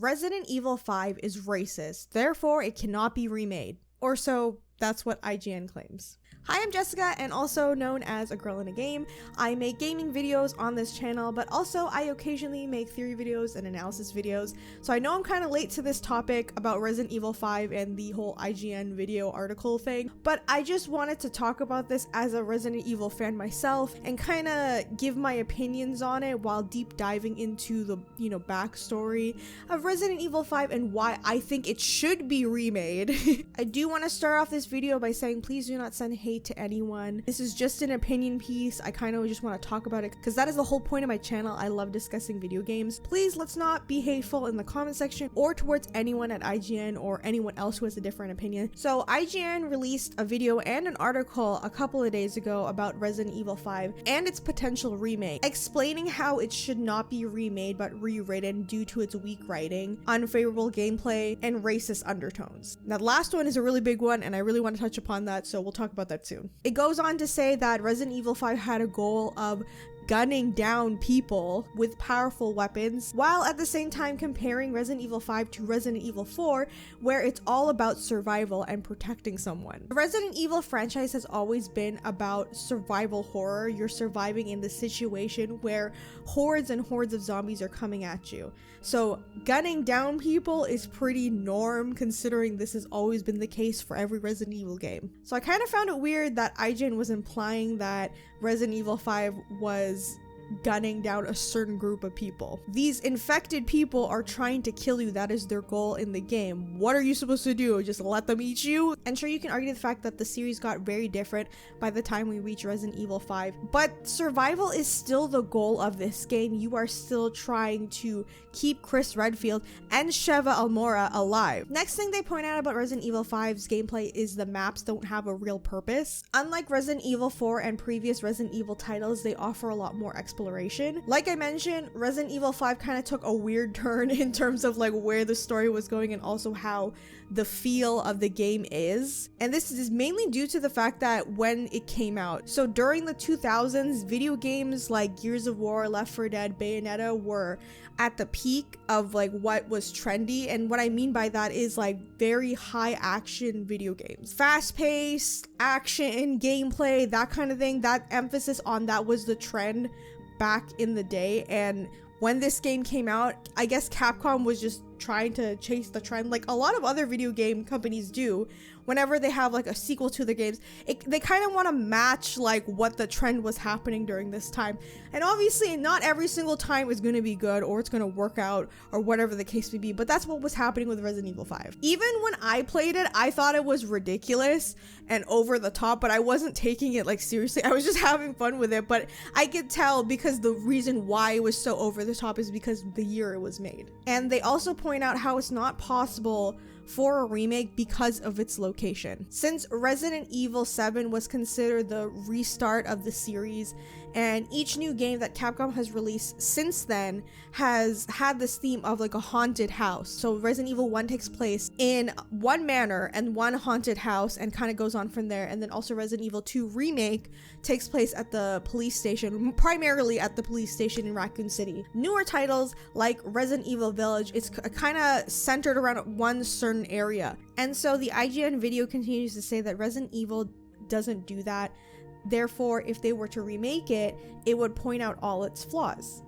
Resident Evil 5 is racist, therefore it cannot be remade. Or so that's what IGN claims. Hi, I'm Jessica, and also known as A Girl and a Game. I make gaming videos on this channel, but also I occasionally make theory videos and analysis videos. So I know I'm kind of late to this topic about Resident Evil 5 and the whole IGN video article thing, but I just wanted to talk about this as a Resident Evil fan myself and kind of give my opinions on it while deep diving into the, backstory of Resident Evil 5 and why I think it should be remade. I do want to start off this video by saying please do not send hate to anyone. This is just an opinion piece. I kind of just want to talk about it because that is the whole point of my channel. I love discussing video games. Please let's not be hateful in the comment section or towards anyone at IGN or anyone else who has a different opinion. So IGN released a video and an article a couple of days ago about Resident Evil 5 and its potential remake, explaining how it should not be remade but rewritten due to its weak writing, unfavorable gameplay, and racist undertones. Now the last one is a really big one and I really want to touch upon that, so we'll talk about that soon. It goes on to say that Resident Evil 5 had a goal of gunning down people with powerful weapons, while at the same time comparing Resident Evil 5 to Resident Evil 4, where it's all about survival and protecting someone. The Resident Evil franchise has always been about survival horror. You're surviving in the situation where hordes and hordes of zombies are coming at you. So gunning down people is pretty norm, considering this has always been the case for every Resident Evil game. So I kind of found it weird that IGN was implying that Resident Evil 5 was gunning down a certain group of people. These infected people are trying to kill you. That is their goal in the game. What are you supposed to do? Just let them eat you? And sure, you can argue the fact that the series got very different by the time we reach Resident Evil 5, but survival is still the goal of this game. You are still trying to keep Chris Redfield and Sheva Almora alive. Next thing they point out about Resident Evil 5's gameplay is the maps don't have a real purpose. Unlike Resident Evil 4 and previous Resident Evil titles, they offer a lot more exploration. Like I mentioned, Resident Evil 5 kind of took a weird turn in terms of like where the story was going and also how the feel of the game is. And this is mainly due to the fact that when it came out. So during the 2000s, video games like Gears of War, Left 4 Dead, Bayonetta were at the peak of like what was trendy. And what I mean by that is like very high action video games. Fast paced, action, gameplay, that kind of thing. That emphasis on that was the trend back in the day. And when this game came out, I guess Capcom was just trying to chase the trend like a lot of other video game companies do. Whenever they have like a sequel to the games, they kind of want to match like what the trend was happening during this time. And obviously not every single time is going to be good or it's going to work out or whatever the case may be, but that's what was happening with Resident Evil 5. Even when I played it, I thought it was ridiculous and over the top, but I wasn't taking it like seriously. I was just having fun with it, but I could tell because the reason why it was so over the top is because the year it was made. And they also point out how it's not possible for a remake because of its location. Since Resident Evil 7 was considered the restart of the series, and each new game that Capcom has released since then has had this theme of like a haunted house. So Resident Evil 1 takes place in one manor and one haunted house and kind of goes on from there. And then also Resident Evil 2 Remake takes place at the police station, primarily at the police station in Raccoon City. Newer titles like Resident Evil Village, it's kind of centered around one certain area. And so the IGN video continues to say that Resident Evil doesn't do that. Therefore, if they were to remake it, it would point out all its flaws.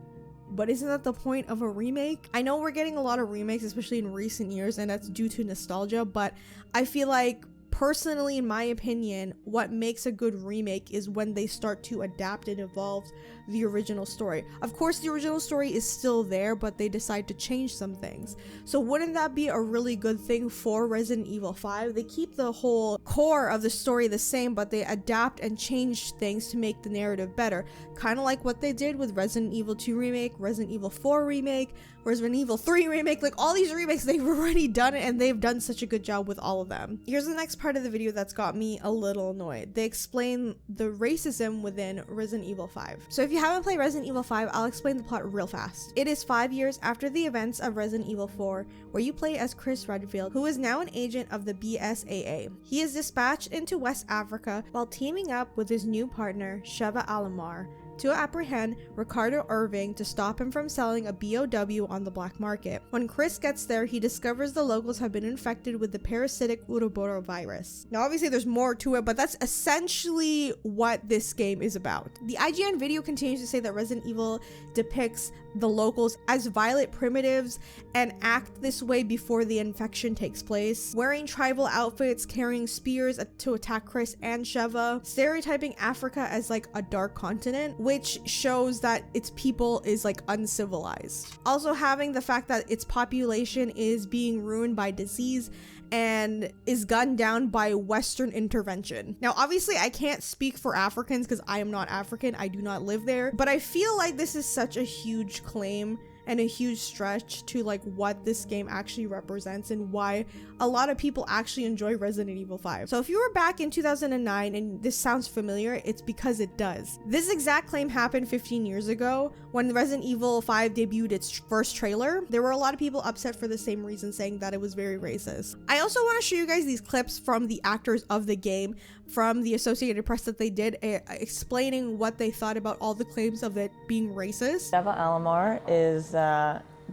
But isn't that the point of a remake? I know we're getting a lot of remakes, especially in recent years, and that's due to nostalgia, but I feel like personally, in my opinion, what makes a good remake is when they start to adapt and evolve the original story. Of course, the original story is still there, but they decide to change some things. So wouldn't that be a really good thing for Resident Evil 5? They keep the whole core of the story the same, but they adapt and change things to make the narrative better. Kind of like what they did with Resident Evil 2 Remake, Resident Evil 4 Remake, Resident Evil 3 Remake. Like all these remakes, they've already done it and they've done such a good job with all of them. Here's the next part of the video that's got me a little annoyed. They explain the racism within Resident Evil 5. So if you haven't played Resident Evil 5, I'll explain the plot real fast. It is 5 years after the events of Resident Evil 4, where you play as Chris Redfield, who is now an agent of the BSAA. He is dispatched into West Africa while teaming up with his new partner, Sheva Almora, to apprehend Ricardo Irving to stop him from selling a BOW on the black market. When Chris gets there, he discovers the locals have been infected with the parasitic Ouroboros virus. Now obviously there's more to it, but that's essentially what this game is about. The IGN video continues to say that Resident Evil depicts the locals as violent primitives and act this way before the infection takes place, wearing tribal outfits, carrying spears to attack Chris and Sheva, stereotyping Africa as like a dark continent, which shows that its people is like uncivilized. Also having the fact that its population is being ruined by disease and is gunned down by Western intervention. Now, obviously, I can't speak for Africans because I am not African. I do not live there, but I feel like this is such a huge claim and a huge stretch to like what this game actually represents and why a lot of people actually enjoy Resident Evil 5. So if you were back in 2009 and this sounds familiar, it's because it does. This exact claim happened 15 years ago when Resident Evil 5 debuted its first trailer. There were a lot of people upset for the same reason, saying that it was very racist. I also want to show you guys these clips from the actors of the game from the Associated Press that they did, explaining what they thought about all the claims of it being racist. Sheva Alomar is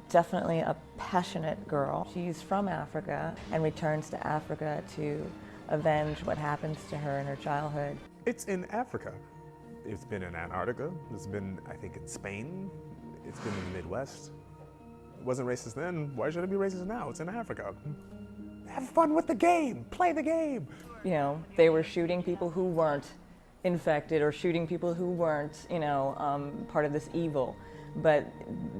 definitely a passionate girl. She's from Africa and returns to Africa to avenge what happens to her in her childhood. It's in Africa. It's been in Antarctica. It's been, I think, in Spain. It's been in the Midwest. It wasn't racist then. Why should it be racist now? It's in Africa. Have fun with the game. Play the game. You know, they were shooting people who weren't infected or shooting people who weren't, you know, part of this evil. But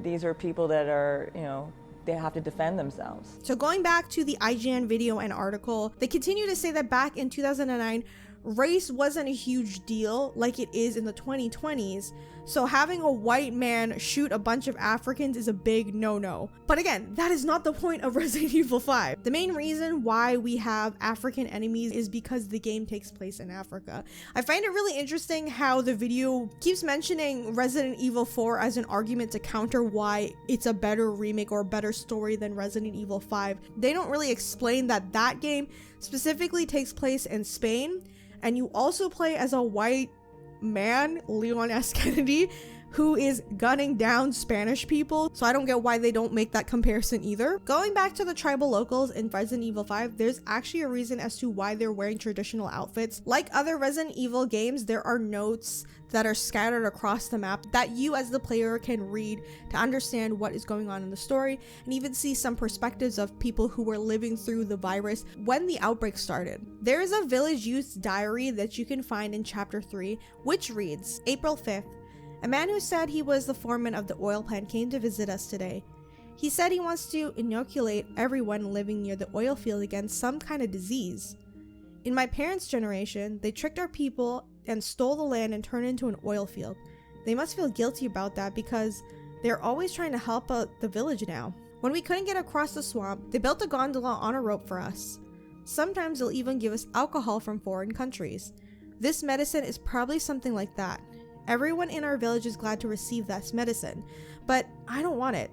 these are people that are, you know, they have to defend themselves. So going back to the IGN video and article, they continue to say that back in 2009, race wasn't a huge deal like it is in the 2020s. So having a white man shoot a bunch of Africans is a big no-no. But again, that is not the point of Resident Evil 5. The main reason why we have African enemies is because the game takes place in Africa. I find it really interesting how the video keeps mentioning Resident Evil 4 as an argument to counter why it's a better remake or a better story than Resident Evil 5. They don't really explain that that game specifically takes place in Spain, and you also play as a white man, Leon S. Kennedy, who is gunning down Spanish people. So I don't get why they don't make that comparison either. Going back to the tribal locals in Resident Evil 5, there's actually a reason as to why they're wearing traditional outfits. Like other Resident Evil games, there are notes that are scattered across the map that you as the player can read to understand what is going on in the story, and even see some perspectives of people who were living through the virus when the outbreak started. There is a village youth's diary that you can find in chapter 3, which reads, April 5th, a man who said he was the foreman of the oil plant came to visit us today. He said he wants to inoculate everyone living near the oil field against some kind of disease. In my parents' generation, they tricked our people and stole the land and turned it into an oil field. They must feel guilty about that because they're always trying to help out the village now. When we couldn't get across the swamp, they built a gondola on a rope for us. Sometimes they'll even give us alcohol from foreign countries. This medicine is probably something like that. Everyone in our village is glad to receive this medicine, but I don't want it.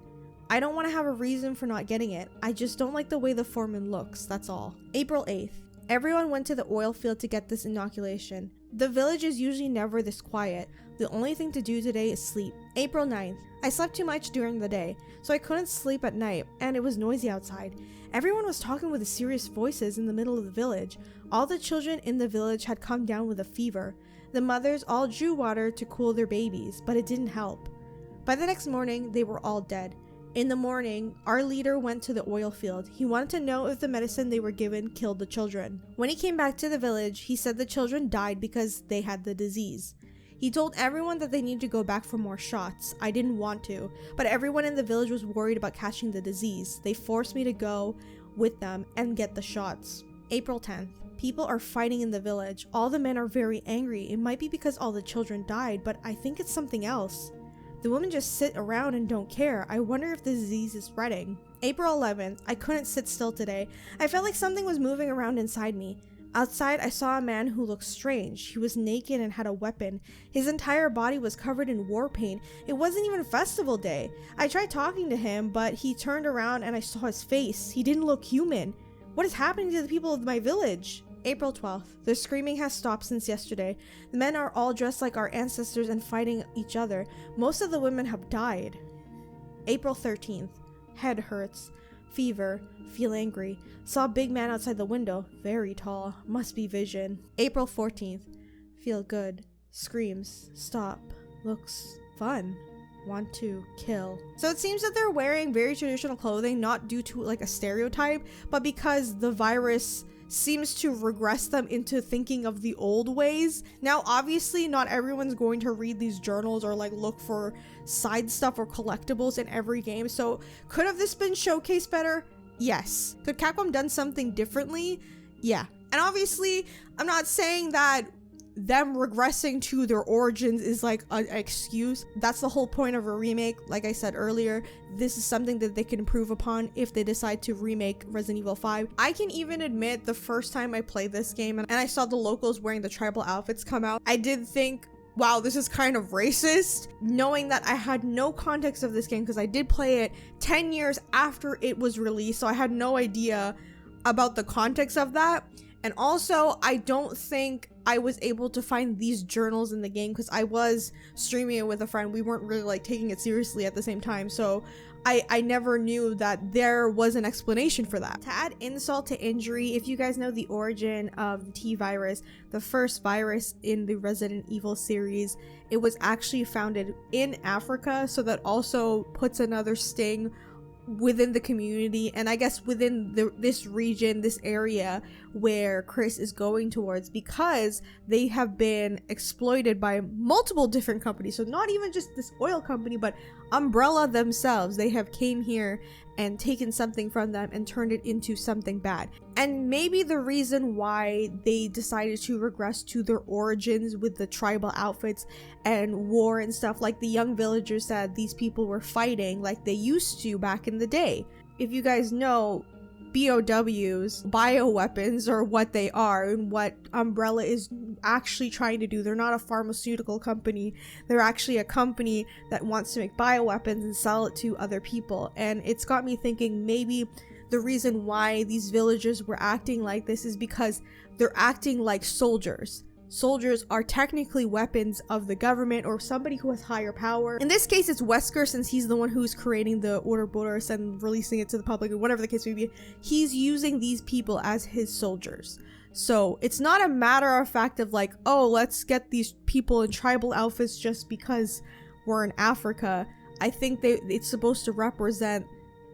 I don't want to have a reason for not getting it. I just don't like the way the foreman looks, that's all. April 8th. Everyone went to the oil field to get this inoculation. The village is usually never this quiet. The only thing to do today is sleep. April 9th. I slept too much during the day, so I couldn't sleep at night, and it was noisy outside. Everyone was talking with serious voices in the middle of the village. All the children in the village had come down with a fever. The mothers all drew water to cool their babies, but it didn't help. By the next morning, they were all dead. In the morning, our leader went to the oil field. He wanted to know if the medicine they were given killed the children. When he came back to the village, he said the children died because they had the disease. He told everyone that they needed to go back for more shots. I didn't want to, but everyone in the village was worried about catching the disease. They forced me to go with them and get the shots. April 10th. People are fighting in the village. All the men are very angry. It might be because all the children died, but I think it's something else. The women just sit around and don't care. I wonder if the disease is spreading. April 11th. I couldn't sit still today. I felt like something was moving around inside me. Outside, I saw a man who looked strange. He was naked and had a weapon. His entire body was covered in war paint. It wasn't even festival day. I tried talking to him, but he turned around and I saw his face. He didn't look human. What is happening to the people of my village? April 12th. The screaming has stopped since yesterday. The men are all dressed like our ancestors and fighting each other. Most of the women have died. April 13th. Head hurts. Fever. Feel angry. Saw a big man outside the window. Very tall. Must be vision. April 14th. Feel good. Screams. Stop. Looks fun. Want to kill. So it seems that they're wearing very traditional clothing, not due to like a stereotype, but because the virus seems to regress them into thinking of the old ways. Now, obviously, not everyone's going to read these journals or like look for side stuff or collectibles in every game. So could have this been showcased better? Yes. Could Capcom done something differently? Yeah. And obviously, I'm not saying that them regressing to their origins is like an excuse. That's the whole point of a remake. Like I said earlier, this is something that they can improve upon if they decide to remake Resident Evil 5. I can even admit the first time I played this game and I saw the locals wearing the tribal outfits come out, I did think, wow, this is kind of racist, knowing that I had no context of this game because I did play it 10 years after it was released, so I had no idea about the context of that. And also, I don't think I was able to find these journals in the game because I was streaming it with a friend. We weren't really like taking it seriously at the same time. So I never knew that there was an explanation for that. To add insult to injury, if you guys know the origin of the T-virus, the first virus in the Resident Evil series, it was actually founded in Africa. So that also puts another sting within the community, and I guess within this region, this area where Chris is going towards, because they have been exploited by multiple different companies. So not even just this oil company, but Umbrella themselves. They have came here and taken something from them and turned it into something bad. And maybe the reason why they decided to regress to their origins with the tribal outfits and war and stuff, like the young villagers said, these people were fighting like they used to back in the day. If you guys know, BOWs, bioweapons, are what they are and what Umbrella is actually trying to do. They're not a pharmaceutical company. They're actually a company that wants to make bioweapons and sell it to other people. And it's got me thinking maybe the reason why these villagers were acting like this is because they're acting like soldiers. Soldiers are technically weapons of the government or somebody who has higher power. In this case, it's Wesker, since he's the one who's creating the Ouroboros and releasing it to the public, or whatever the case may be. He's using these people as his soldiers. So it's not a matter of fact of like, oh, let's get these people in tribal outfits just because we're in Africa. I think it's supposed to represent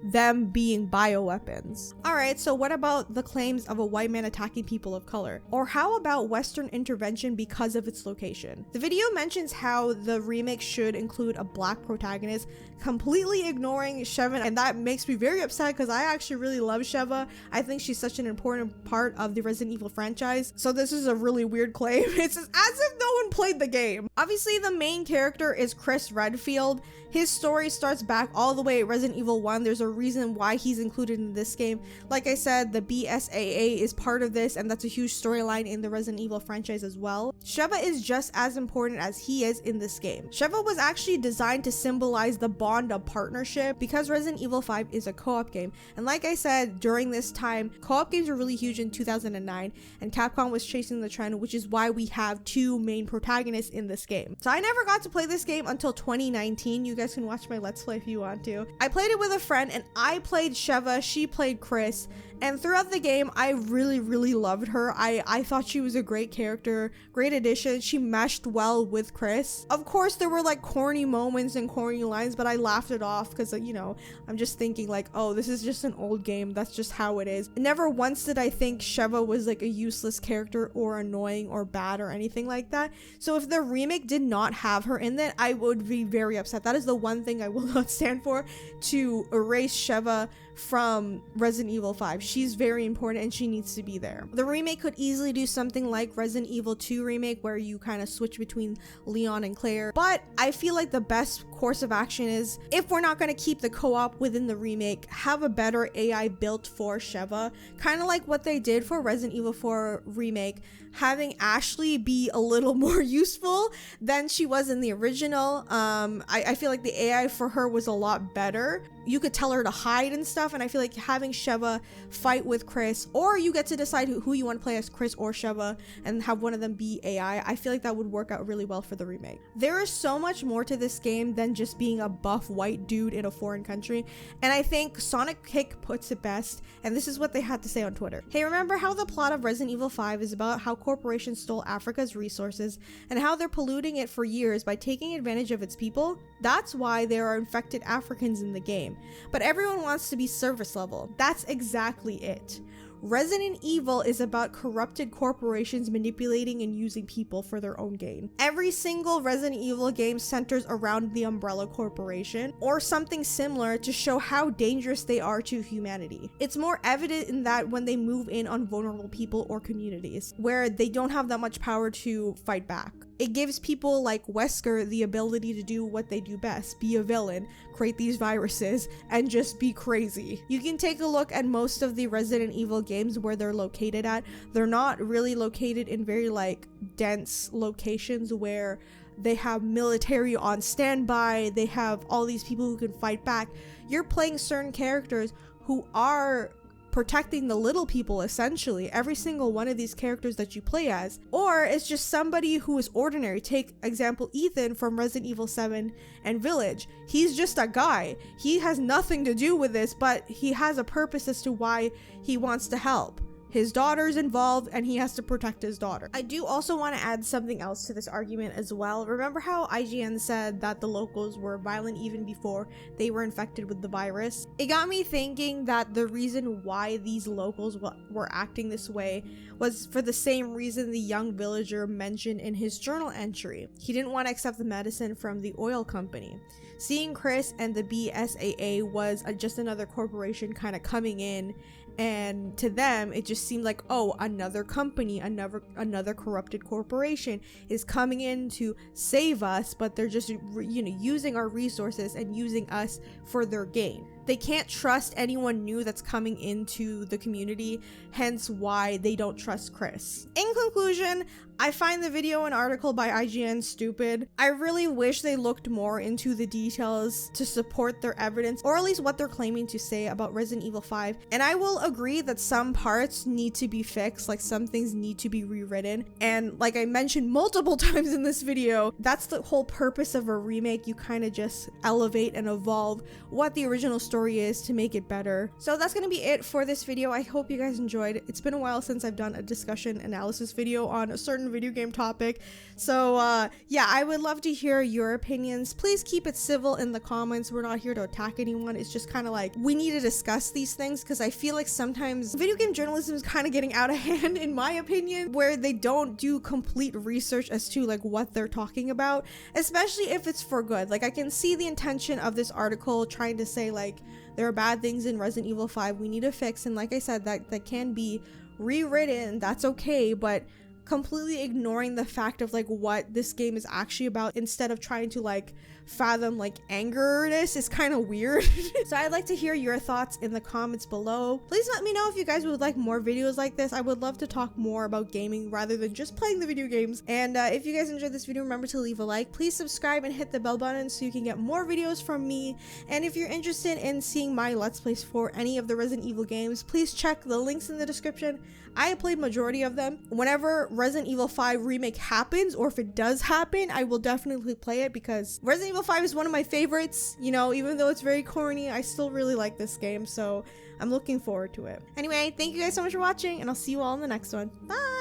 them being bioweapons. Alright, so what about the claims of a white man attacking people of color? Or how about Western intervention because of its location? The video mentions how the remake should include a black protagonist, completely ignoring Sheva, and that makes me very upset because I actually really love Sheva. I think she's such an important part of the Resident Evil franchise. So this is a really weird claim. It's as if no one played the game. Obviously, the main character is Chris Redfield. His story starts back all the way at Resident Evil 1. There's a reason why he's included in this game. Like I said, the BSAA is part of this, and that's a huge storyline in the Resident Evil franchise as well. Sheva is just as important as he is in this game. Sheva was actually designed to symbolize the bond of partnership because Resident Evil 5 is a co-op game. And like I said, during this time, co-op games were really huge in 2009, and Capcom was chasing the trend, which is why we have two main protagonists in this game. So I never got to play this game until 2019. You guys can watch my Let's Play if you want to. I played it with a friend, and I played Sheva, she played Chris, and throughout the game I really loved her. I thought she was a great character, great addition. She meshed well with Chris. Of course there were like corny moments and corny lines, but I laughed it off because, you know, I'm just thinking like, oh, this is just an old game, that's just how it is. Never once did I think Sheva was like a useless character or annoying or bad or anything like that. So if the remake did not have her in it, I would be very upset. That is the one thing I will not stand for, to erase Sheva from Resident Evil 5. She's very important and she needs to be there. The remake could easily do something like Resident Evil 2 remake where you kind of switch between Leon and Claire, but I feel like the best course of action is, if we're not going to keep the co-op within the remake, have a better AI built for Sheva, kind of like what they did for Resident Evil 4 Remake, having Ashley be a little more useful than she was in the original. I feel like the AI for her was a lot better. You could tell her to hide and stuff, and I feel like having Sheva fight with Chris, or you get to decide who you want to play as, Chris or Sheva, and have one of them be AI. I feel like that would work out really well for the remake. There is so much more to this game than just being a buff white dude in a foreign country, and I think Sonic Kick puts it best, and this is what they had to say on Twitter. Hey, remember how the plot of Resident Evil 5 is about how corporations stole Africa's resources and how they're polluting it for years by taking advantage of its people? That's why there are infected Africans in the game. But everyone wants to be service level. That's exactly it. Resident Evil is about corrupted corporations manipulating and using people for their own gain. Every single Resident Evil game centers around the Umbrella Corporation or something similar to show how dangerous they are to humanity. It's more evident in that when they move in on vulnerable people or communities where they don't have that much power to fight back. It gives people like Wesker the ability to do what they do best, be a villain, create these viruses, and just be crazy. You can take a look at most of the Resident Evil games where they're located at. They're not really located in very like dense locations where they have military on standby, they have all these people who can fight back. You're playing certain characters who are protecting the little people, essentially, every single one of these characters that you play as. Or it's just somebody who is ordinary. Take example Ethan from Resident Evil 7 and Village. He's just a guy. He has nothing to do with this, but he has a purpose as to why he wants to help. His daughter's involved and he has to protect his daughter. I do also want to add something else to this argument as well. Remember how IGN said that the locals were violent even before they were infected with the virus? It got me thinking that the reason why these locals were acting this way was for the same reason the young villager mentioned in his journal entry. He didn't want to accept the medicine from the oil company. Seeing Chris and the BSAA was just another corporation kind of coming in, and to them it just seemed like, oh, another company, another corrupted corporation is coming in to save us, but they're just, you know, using our resources and using us for their gain. They can't trust anyone new that's coming into the community, hence why they don't trust Chris. In conclusion, I find the video and article by IGN stupid. I really wish they looked more into the details to support their evidence, or at least what they're claiming to say about Resident Evil 5. And I will agree that some parts need to be fixed, like some things need to be rewritten. And like I mentioned multiple times in this video, that's the whole purpose of a remake. You kind of just elevate and evolve what the original story is to make it better. So that's gonna be it for this video. I hope you guys enjoyed. It's been a while since I've done a discussion analysis video on a certain video game topic, so yeah, I would love to hear your opinions. Please keep it civil in the comments. We're not here to attack anyone. It's just kind of like we need to discuss these things, because I feel like sometimes video game journalism is kind of getting out of hand, in my opinion, where they don't do complete research as to like what they're talking about, especially if it's for good. Like, I can see the intention of this article trying to say like there are bad things in Resident Evil 5 we need to fix, and like I said, that can be rewritten, that's okay, but completely ignoring the fact of like what this game is actually about instead of trying to like fathom like angerness is kind of weird. So I'd like to hear your thoughts in the comments below. Please let me know if you guys would like more videos like this. I would love to talk more about gaming rather than just playing the video games. And if you guys enjoyed this video, remember to leave a like, please subscribe and hit the bell button so you can get more videos from me. And if you're interested in seeing my let's plays for any of the Resident Evil games, please check the links in the description. I have played majority of them. Whenever Resident Evil 5 Remake happens, or if it does happen, I will definitely play it, because Resident Evil 5 is one of my favorites. You know, even though it's very corny, I still really like this game, so I'm looking forward to it. Anyway, thank you guys so much for watching, and I'll see you all in the next one. Bye!